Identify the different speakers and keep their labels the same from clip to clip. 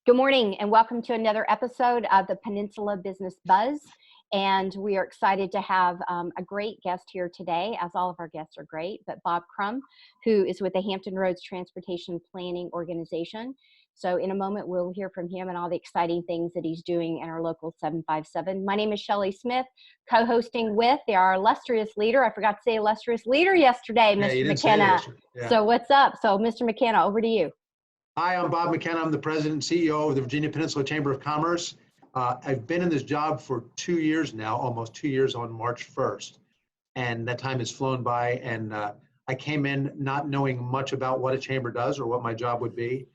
Speaker 1: Good morning and welcome to another episode of the Peninsula Business Buzz. And we are excited to have a great guest here today, as all of our guests are great, but Bob Crum, who is with the Hampton Roads Transportation Planning Organization. So in a moment, we'll hear from him and all the exciting things that he's doing in our local 757. My name is Shelley Smith, co-hosting with our illustrious leader. I forgot to say illustrious leader yesterday, Mr. McKenna. Yeah. So what's up? So Mr. McKenna, over to you.
Speaker 2: Hi, I'm Bob McCann. I'm the president and CEO of the Virginia Peninsula Chamber of Commerce. I've been in this job for 2 years now, almost 2 years on March 1st. And that time has flown by, and I came in not knowing much about what a chamber does or what my job would be.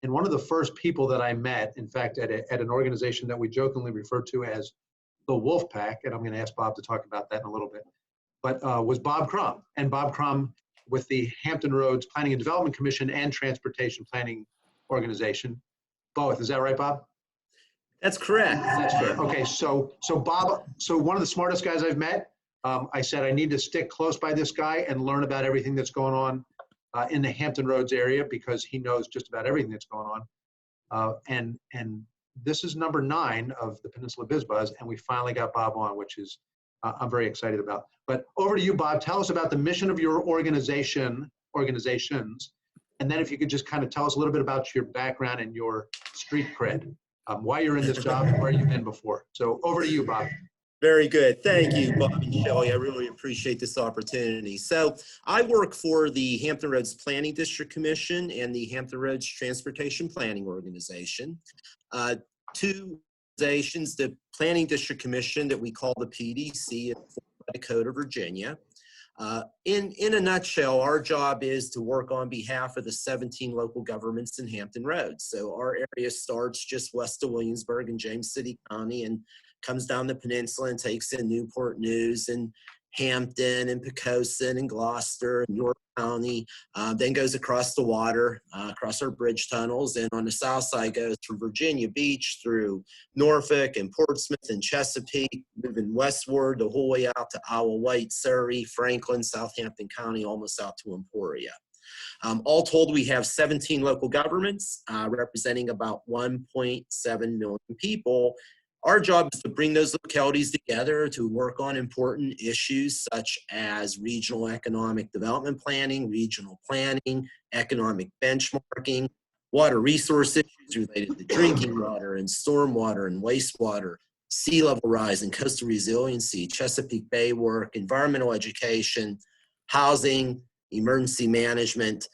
Speaker 2: And one of the first people that I met, in fact, at an organization that we jokingly refer to as the Wolf Pack, and I'm going to ask Bob to talk about that in a little bit, but was Bob Crum. And Bob Crum with the Hampton Roads Planning and Development Commission and Transportation Planning Organization, both. Is that right, Bob?
Speaker 3: That's correct.
Speaker 2: That's correct. Okay, so Bob, one of the smartest guys I've met. I said I need to stick close by this guy and learn about everything that's going on in the Hampton Roads area because he knows just about everything that's going on. And this is number 9 of the Peninsula Biz Buzz, and we finally got Bob on, which is I'm very excited about. But over to you, Bob. Tell us about the mission of your organizations, and then if you could just kind of tell us a little bit about your background and your street cred, why you're in this job and where you've been before. So over to you, Bob.
Speaker 3: Very good. Thank you, Bob and Shelley. I really appreciate this opportunity. So I work for the Hampton Roads Planning District Commission and the Hampton Roads Transportation Planning Organization. Two organizations, the Planning District Commission that we call the PDC in Dakota, Virginia. In a nutshell, our job is to work on behalf of the 17 local governments in Hampton Roads. So our area starts just west of Williamsburg in James City County and comes down the peninsula and takes in Newport News and Hampton and Poquoson and Gloucester and York County, then goes across the water, across our bridge tunnels, and on the south side goes through Virginia Beach, through Norfolk and Portsmouth and Chesapeake, moving westward the whole way out to Isle of Wight, Surrey, Franklin, Southampton County, almost out to Emporia. All told, we have 17 local governments representing about 1.7 million people. Our job is to bring those localities together to work on important issues such as regional economic development planning, regional planning, economic benchmarking, water resource issues related to drinking water and stormwater and wastewater, sea level rise and coastal resiliency, Chesapeake Bay work, environmental education, housing, emergency management,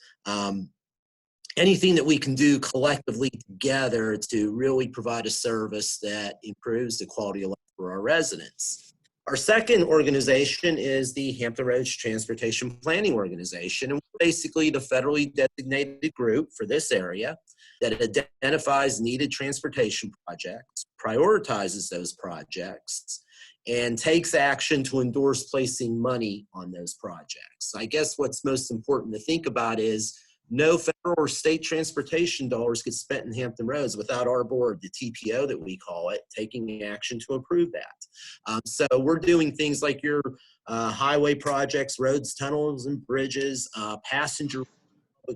Speaker 3: anything that we can do collectively together to really provide a service that improves the quality of life for our residents. Our second organization is the Hampton Roads Transportation Planning Organization, and we're basically the federally designated group for this area that identifies needed transportation projects, prioritizes those projects, and takes action to endorse placing money on those projects. I guess what's most important to think about is no federal or state transportation dollars get spent in Hampton Roads without our board, the TPO that we call it, taking action to improve that. So we're doing things like your highway projects, roads, tunnels, and bridges, passenger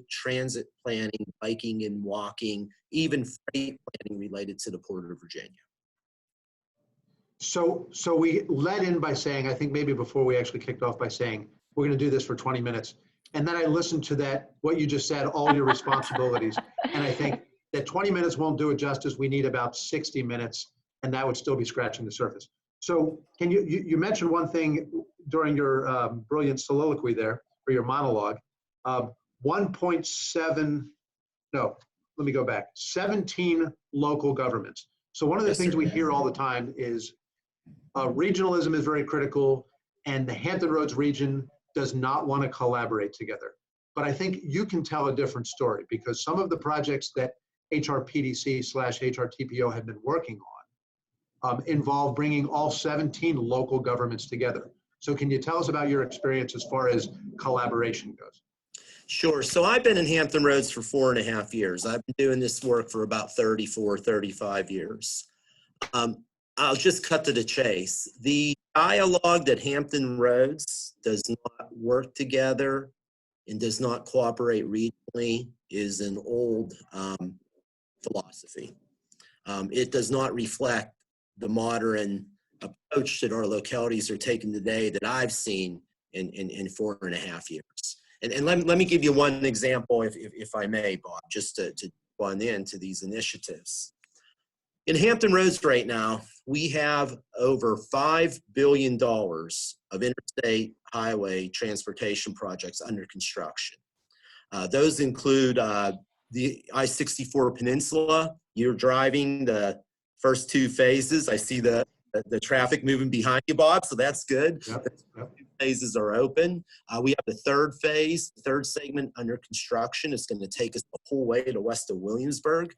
Speaker 3: transit planning, biking and walking, even freight planning related to the Port of Virginia.
Speaker 2: So we led in by saying, I think maybe before we actually kicked off by saying, we're going to do this for 20 minutes. And then I listened to that, what you just said, all your responsibilities. And I think that 20 minutes won't do it justice. We need about 60 minutes, and that would still be scratching the surface. So can you mentioned one thing during your brilliant soliloquy there, or your monologue, 1.7, no, let me go back, 17 local governments. So one of the things we hear all the time is regionalism is very critical, and the Hampton Roads region does not want to collaborate together. But I think you can tell a different story because some of the projects that HRPDC/HRTPO have been working on involve bringing all 17 local governments together. So can you tell us about your experience as far as collaboration goes?
Speaker 3: Sure. So I've been in Hampton Roads for 4.5 years. I've been doing this work for about 34, 35 years. I'll just cut to the chase. The dialogue that Hampton Roads does not work together and does not cooperate regionally is an old philosophy. It does not reflect the modern approach that our localities are taking today that I've seen in 4.5 years. And let me give you one example, if I may, Bob, just to run into these initiatives. In Hampton Roads right now, we have over $5 billion of interstate highway transportation projects under construction. Those include the I-64 Peninsula. You're driving the first 2 phases. I see the traffic moving behind you, Bob, so that's good.
Speaker 2: Yep, yep.
Speaker 3: 2 phases are open. We have the 3rd phase, the 3rd segment under construction. It's going to take us the whole way to west of Williamsburg.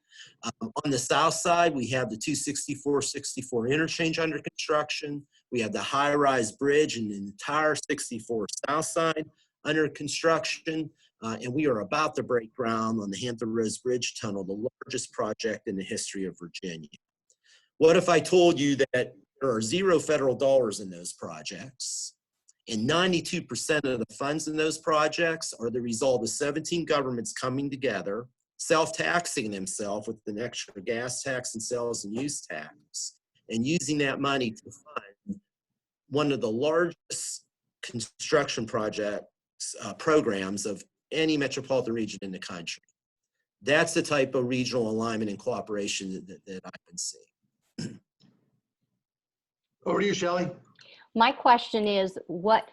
Speaker 3: On the south side, we have the 264-64 interchange under construction. We have the high-rise bridge and the entire 64 south side under construction. And we are about to break ground on the Hampton Roads Bridge Tunnel, the largest project in the history of Virginia. What if I told you that there are 0 federal dollars in those projects, and 92% of the funds in those projects are the result of 17 governments coming together, self-taxing themselves with an extra gas tax and sales and use tax, and using that money to fund one of the largest construction programs of any metropolitan region in the country. That's the type of regional alignment and cooperation that I've been seeing.
Speaker 2: Over to you, Shelley.
Speaker 1: My question is, what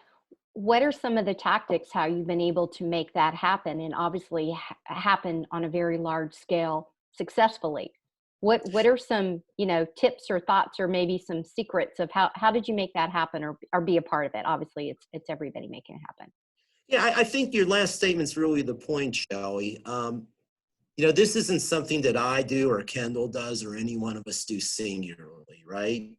Speaker 1: are some of the tactics how you've been able to make that happen, and obviously happen on a very large scale successfully? What are some, tips or thoughts, or maybe some secrets of how did you make that happen, or be a part of it? Obviously, it's everybody making it happen.
Speaker 3: Yeah, I think your last statement's really the point, Shelley. This isn't something that I do or Kendall does or any one of us do singularly, right?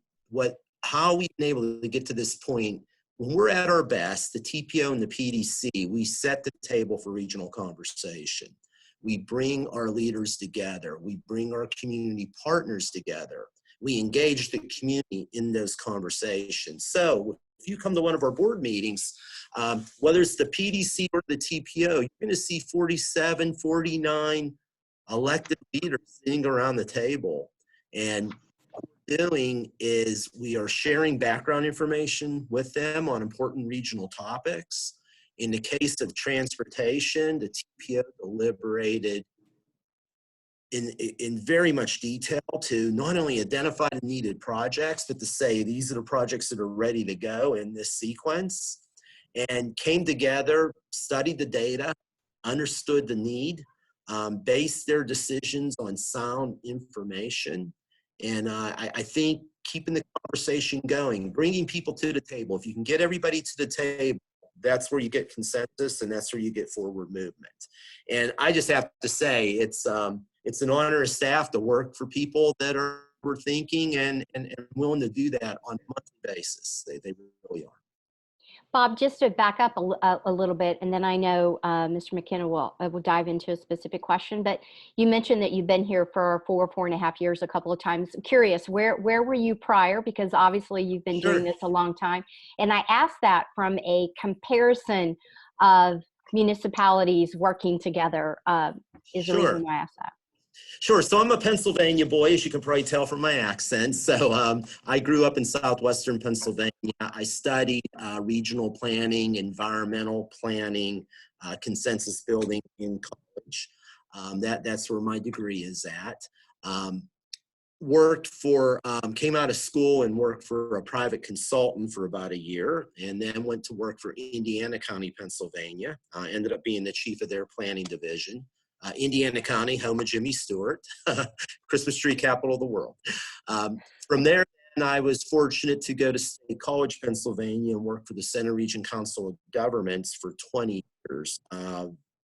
Speaker 3: How we've been able to get to this point, when we're at our best, the TPO and the PDC, we set the table for regional conversation. We bring our leaders together. We bring our community partners together. We engage the community in those conversations. So if you come to one of our board meetings, whether it's the PDC or the TPO, you're going to see 47, 49 elected leaders sitting around the table. And what we're doing is we are sharing background information with them on important regional topics. In the case of transportation, the TPO deliberated in very much detail to not only identify the needed projects, but to say these are the projects that are ready to go in this sequence, and came together, studied the data, understood the need, based their decisions on sound information. And I think keeping the conversation going, bringing people to the table. If you can get everybody to the table, that's where you get consensus, and that's where you get forward movement. And I just have to say, it's an honor as staff to work for people that are thinking and willing to do that on a monthly basis. They really are.
Speaker 1: Bob, just to back up a little bit, and then I know Mr. McKenna will dive into a specific question, but you mentioned that you've been here for 4.5 years a couple of times. I'm curious, where were you prior? Because obviously you've been doing this a long time. And I asked that from a comparison of municipalities working together is the reason why I asked that.
Speaker 3: Sure. So I'm a Pennsylvania boy, as you can probably tell from my accent. So I grew up in southwestern Pennsylvania. I studied regional planning, environmental planning, consensus building in college. That's where my degree is at. Came out of school and worked for a private consultant for about a year, and then went to work for Indiana County, Pennsylvania. Ended up being the chief of their planning division. Indiana County, home of Jimmy Stewart, Christmas tree capital of the world. From there, I was fortunate to go to State College, Pennsylvania, and work for the Center Region Council of Governments for 20 years.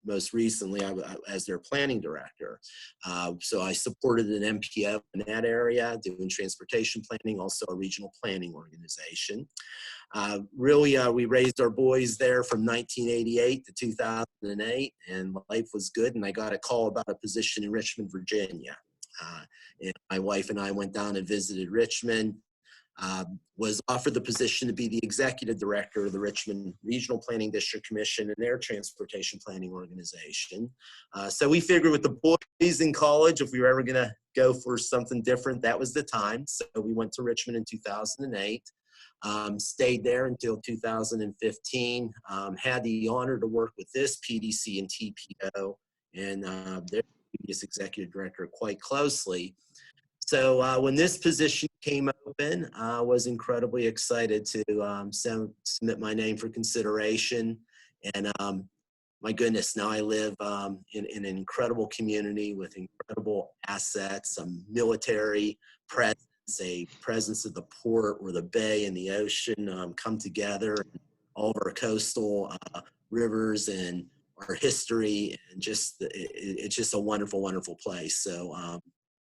Speaker 3: Most recently, as their planning director. So I supported an MPO in that area, doing transportation planning, also a regional planning organization. We raised our boys there from 1988 to 2008, and life was good, and I got a call about a position in Richmond, Virginia. And my wife and I went down and visited Richmond. Was offered the position to be the executive director of the Richmond Regional Planning District Commission and their transportation planning organization. So we figured with the boys in college, if we were ever going to go for something different, that was the time. So we went to Richmond in 2008, stayed there until 2015, had the honor to work with this PDC and TPO and their previous executive director quite closely. So when this position came open, I was incredibly excited to submit my name for consideration. And my goodness, now I live in an incredible community with incredible assets, a military presence, a presence at the port where the bay and the ocean come together, all of our coastal rivers and our history, and just it's just a wonderful, wonderful place. So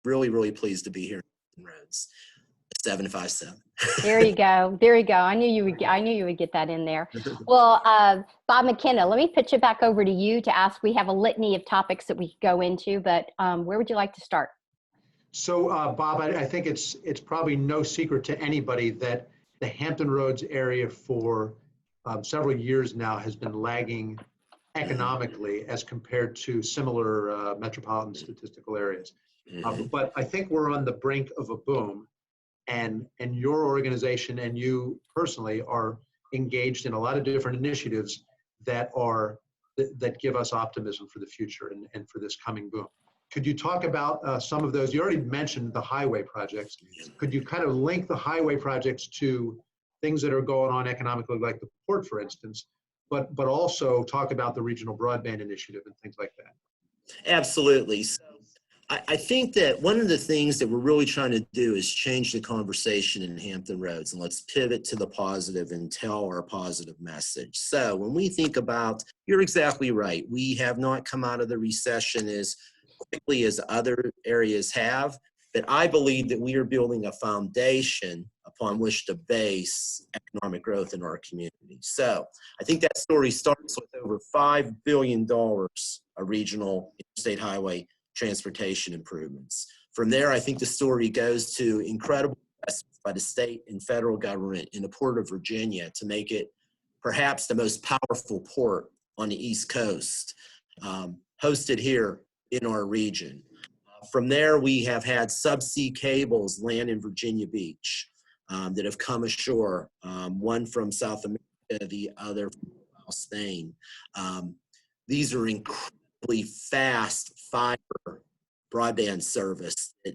Speaker 3: really, really pleased to be here in Hampton Roads. 757.
Speaker 1: There you go. There you go. I knew you would get that in there. Well, Bob McKenna, let me pitch it back over to you to ask. We have a litany of topics that we could go into, but where would you like to start?
Speaker 2: So, Bob, I think it's probably no secret to anybody that the Hampton Roads area for several years now has been lagging economically as compared to similar metropolitan statistical areas. But I think we're on the brink of a boom, and your organization and you personally are engaged in a lot of different initiatives that give us optimism for the future and for this coming boom. Could you talk about some of those? You already mentioned the highway projects. Could you kind of link the highway projects to things that are going on economically, like the port, for instance, but also talk about the regional broadband initiative and things like that?
Speaker 3: Absolutely. So I think that one of the things that we're really trying to do is change the conversation in Hampton Roads, and let's pivot to the positive and tell our positive message. So when we think about, you're exactly right, we have not come out of the recession as quickly as other areas have, but I believe that we are building a foundation upon which to base economic growth in our community. So I think that story starts with over $5 billion of regional interstate highway transportation improvements. From there, I think the story goes to incredible investments by the state and federal government in the Port of Virginia to make it perhaps the most powerful port on the East Coast, hosted here in our region. From there, we have had subsea cables land in Virginia Beach that have come ashore, one from South America, the other from Spain. These are incredibly fast fiber broadband service that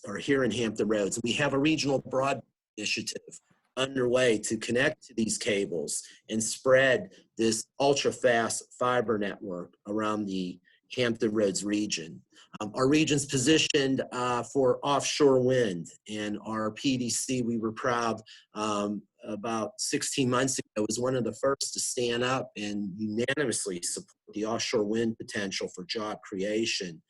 Speaker 3: are here in Hampton Roads. And we have a regional broadband initiative underway to connect to these cables and spread this ultra-fast fiber network around the Hampton Roads region. Our region's positioned for offshore wind, and our PDC, we were proud, about 16 months ago, was one of the first to stand up and unanimously support the offshore wind potential for job creation.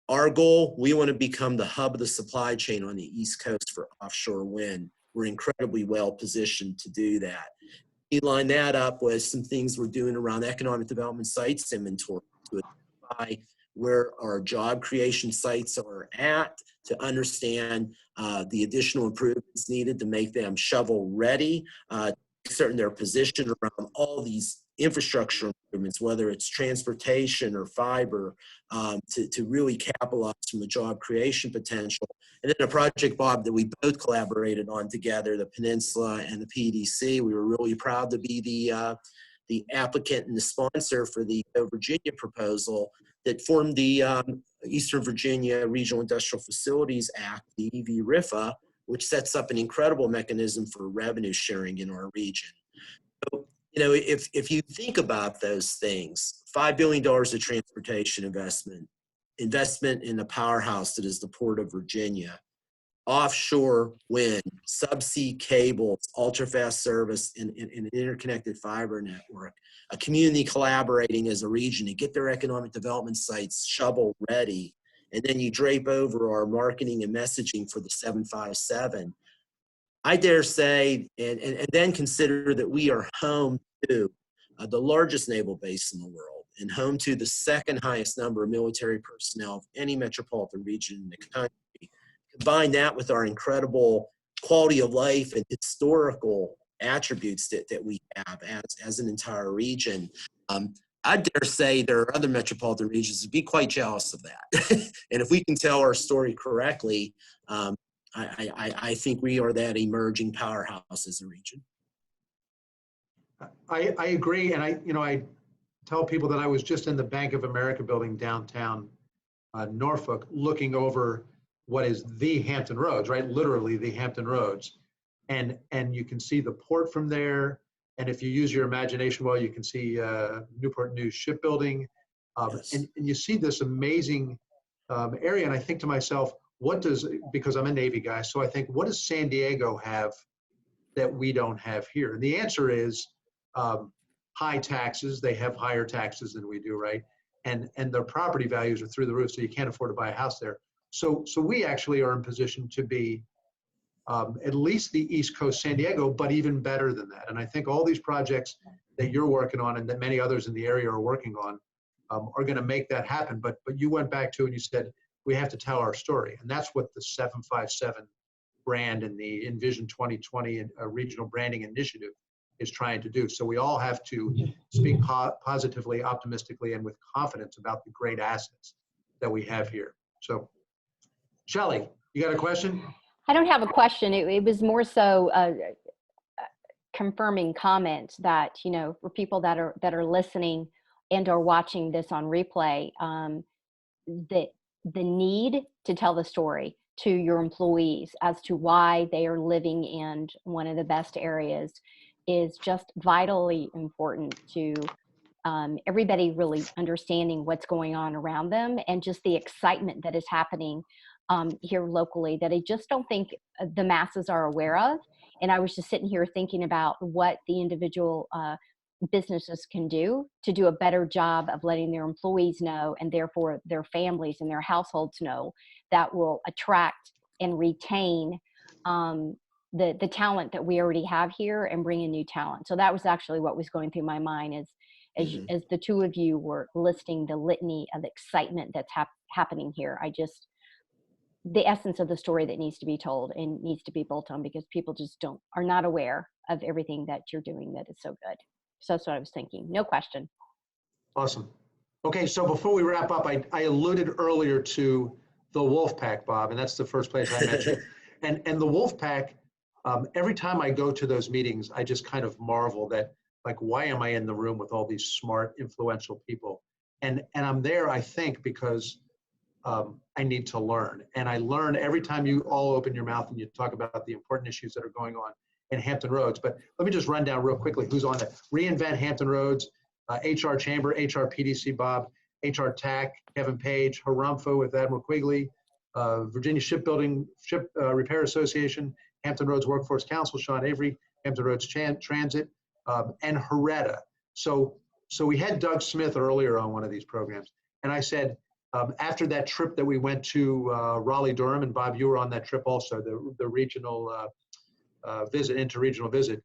Speaker 3: Our goal, we want to become the hub of the supply chain on the East Coast for offshore wind. We're incredibly well positioned to do that. We line that up with some things we're doing around economic development sites inventory to identify where our job creation sites are at, to understand the additional improvements needed to make them shovel ready, certain they're positioned around all these infrastructure improvements, whether it's transportation or fiber, to really capitalize from the job creation potential. And then a project, Bob, that we both collaborated on together, the Peninsula and the PDC. We were really proud to be the applicant and the sponsor for the Virginia proposal that formed the Eastern Virginia Regional Industrial Facilities Act, the EV-RIFA, which sets up an incredible mechanism for revenue sharing in our region. So, you know, if you think about those things, $5 billion of transportation investment in the powerhouse that is the Port of Virginia, offshore wind, subsea cables, ultra-fast service, and an interconnected fiber network, a community collaborating as a region to get their economic development sites shovel ready, and then you drape over our marketing and messaging for the 757. I dare say, and then consider that we are home to the largest naval base in the world and home to the second highest number of military personnel of any metropolitan region in the country. Combine that with our incredible quality of life and historical attributes that we have as an entire region. I dare say there are other metropolitan regions that would be quite jealous of that. And if we can tell our story correctly, I think we are that emerging powerhouse as a region.
Speaker 2: I agree, and I tell people that I was just in the Bank of America building downtown Norfolk, looking over what is the Hampton Roads, right? Literally the Hampton Roads, and you can see the port from there. And if you use your imagination well, you can see Newport News shipbuilding,
Speaker 3: Yes.
Speaker 2: and you see this amazing area. And I think to myself, because I'm a Navy guy, so I think, what does San Diego have that we don't have here? And the answer is high taxes. They have higher taxes than we do, right? And their property values are through the roof, so you can't afford to buy a house there. So we actually are in position to be at least the East Coast San Diego, but even better than that. And I think all these projects that you're working on and that many others in the area are working on are going to make that happen. But you went back to and you said, we have to tell our story. And that's what the 757 brand and the Envision 2020 regional branding initiative is trying to do. So we all have to speak positively, optimistically, and with confidence about the great assets that we have here. So, Shelley, you got a question?
Speaker 1: I don't have a question. It was more so a confirming comment that, for people that are listening and are watching this on replay, that the need to tell the story to your employees as to why they are living in one of the best areas is just vitally important to everybody really understanding what's going on around them, and just the excitement that is happening here locally that I just don't think the masses are aware of. And I was just sitting here thinking about what the individual businesses can do to do a better job of letting their employees know, and therefore their families and their households know, that will attract and retain the talent that we already have here and bring in new talent. So that was actually what was going through my mind as the two of you were listing the litany of excitement that's happening here. The essence of the story that needs to be told and needs to be built on, because people just are not aware of everything that you're doing that is so good. So that's what I was thinking. No question.
Speaker 2: Awesome. Okay, so before we wrap up, I alluded earlier to the Wolf Pack, Bob, and that's the first place I mentioned. And the Wolf Pack, every time I go to those meetings, I just kind of marvel that, like, why am I in the room with all these smart, influential people? And I'm there, I think, because I need to learn. And I learn every time you all open your mouth and you talk about the important issues that are going on in Hampton Roads. But let me just run down real quickly who's on it. Reinvent Hampton Roads, HR Chamber, HRPDC, Bob, HR TAC, Kevin Page, Harumpha with Admiral Quigley, Virginia Shipbuilding Repair Association, Hampton Roads Workforce Council, Sean Avery, Hampton Roads Transit, and Heretta. So we had Doug Smith earlier on one of these programs. And I said, after that trip that we went to Raleigh-Durham, and Bob, you were on that trip also, the regional interregional visit.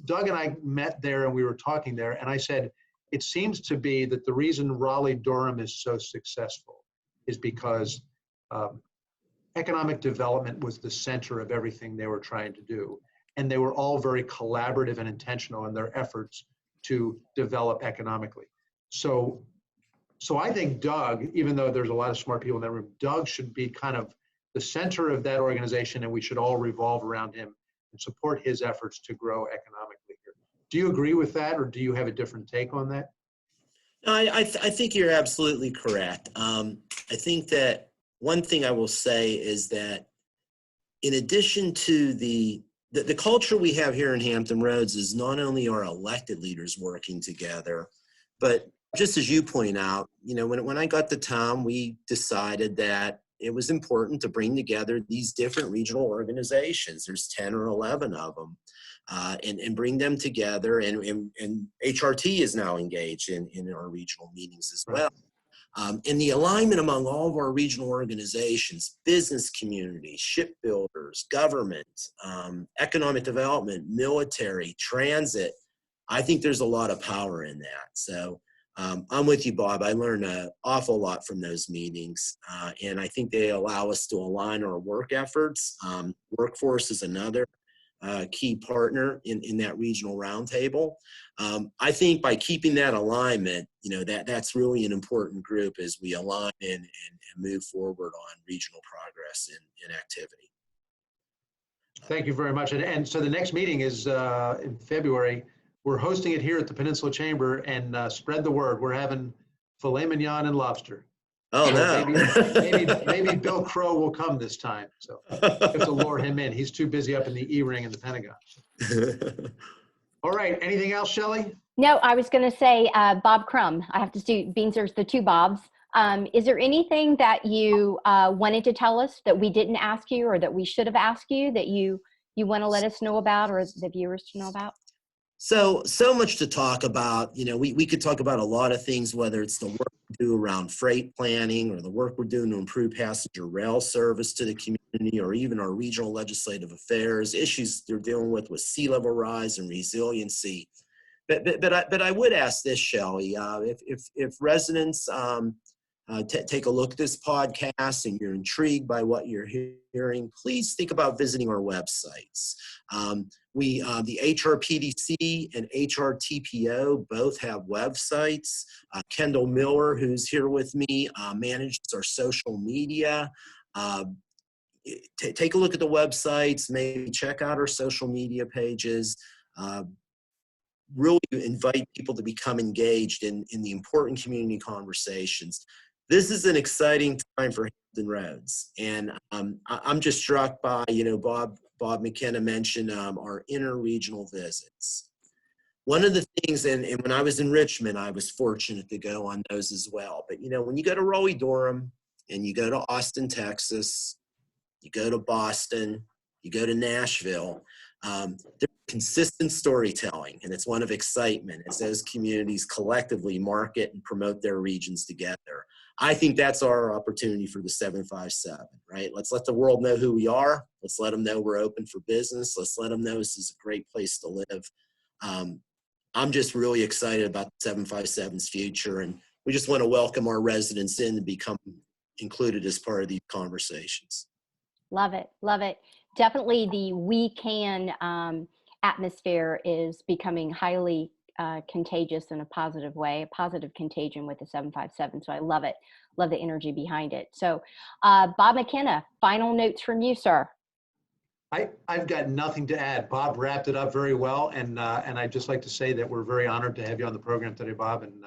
Speaker 2: Doug and I met there and we were talking there, and I said, it seems to be that the reason Raleigh-Durham is so successful is because economic development was the center of everything they were trying to do. And they were all very collaborative and intentional in their efforts to develop economically. So I think Doug, even though there's a lot of smart people in that room, Doug should be kind of the center of that organization, and we should all revolve around him and support his efforts to grow economically here. Do you agree with that, or do you have a different take on that?
Speaker 3: No, I think you're absolutely correct. I think that one thing I will say is that in addition to the culture we have here in Hampton Roads is not only our elected leaders working together, but just as you point out, when I got to town, we decided that it was important to bring together these different regional organizations. There's 10 or 11 of them, and bring them together. And HRT is now engaged in our regional meetings as well. And the alignment among all of our regional organizations, business community, shipbuilders, government, economic development, military, transit, I think there's a lot of power in that. So I'm with you, Bob. I learned an awful lot from those meetings, and I think they allow us to align our work efforts. Workforce is another. key partner in that regional roundtable. I think by keeping that alignment, that's really an important group as we align and move forward on regional progress and activity.
Speaker 2: Thank you very much. And so the next meeting is in February. We're hosting it here at the Peninsula Chamber, and spread the word. We're having filet mignon and lobster.
Speaker 3: Oh, no.
Speaker 2: maybe Bill Crow will come this time. So we have to lure him in. He's too busy up in the E-ring in the Pentagon. All right. Anything else, Shelley?
Speaker 1: No, I was going to say Bob Crum. I have to do Beansers, the two Bobs. Is there anything that you wanted to tell us that we didn't ask you, or that we should have asked you, that you want to let us know about, or the viewers to know about?
Speaker 3: So much to talk about. We could talk about a lot of things, whether it's the work we do around freight planning, or the work we're doing to improve passenger rail service to the community, or even our regional legislative affairs, issues they're dealing with sea level rise and resiliency. But I would ask this, Shelley, if residents take a look at this podcast and you're intrigued by what you're hearing, please think about visiting our websites. The HRPDC and HRTPO both have websites. Kendall Miller, who's here with me, manages our social media. Take a look at the websites, maybe check out our social media pages. Really invite people to become engaged in the important community conversations. This is an exciting time for Hampton Roads, and I'm just struck by, Bob McKenna mentioned our interregional visits. One of the things, and when I was in Richmond, I was fortunate to go on those as well. But when you go to Raleigh-Durham, and you go to Austin, Texas, you go to Boston, you go to Nashville, there's consistent storytelling, and it's one of excitement as those communities collectively market and promote their regions together. I think that's our opportunity for the 757, right? Let's let the world know who we are. Let's let them know we're open for business. Let's let them know this is a great place to live. I'm just really excited about the 757's future, and we just want to welcome our residents in to become included as part of these conversations.
Speaker 1: Love it. Love it. Definitely the we can atmosphere is becoming highly contagious in a positive way, a positive contagion with the 757. So I love it. Love the energy behind it. So Bob McKenna, final notes from you, sir.
Speaker 2: I've got nothing to add. Bob wrapped it up very well. And I'd just like to say that we're very honored to have you on the program today, Bob. And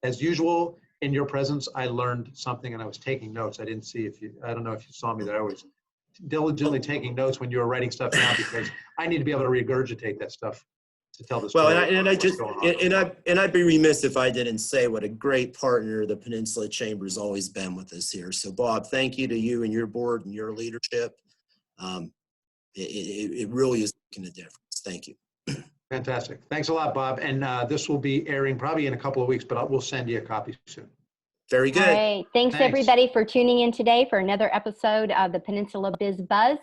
Speaker 2: as usual, in your presence, I learned something, and I was taking notes. I didn't see I don't know if you saw me there. I was diligently taking notes when you were writing stuff down, because I need to be able to regurgitate that stuff to tell this.
Speaker 3: Well, and I'd be remiss if I didn't say what a great partner the Peninsula Chamber's always been with us here. So Bob, thank you to you and your board and your leadership. It really is making a difference. Thank you.
Speaker 2: Fantastic. Thanks a lot, Bob. And this will be airing probably in a couple of weeks, but we'll send you a copy soon.
Speaker 3: Very good.
Speaker 1: All right. Thanks everybody for tuning in today for another episode of the Peninsula Biz Buzz.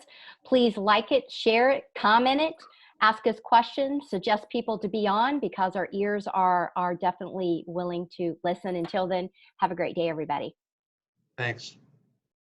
Speaker 1: Please like it, share it, comment it, ask us questions, suggest people to be on, because our ears are definitely willing to listen. Until then, have a great day, everybody.
Speaker 2: Thanks.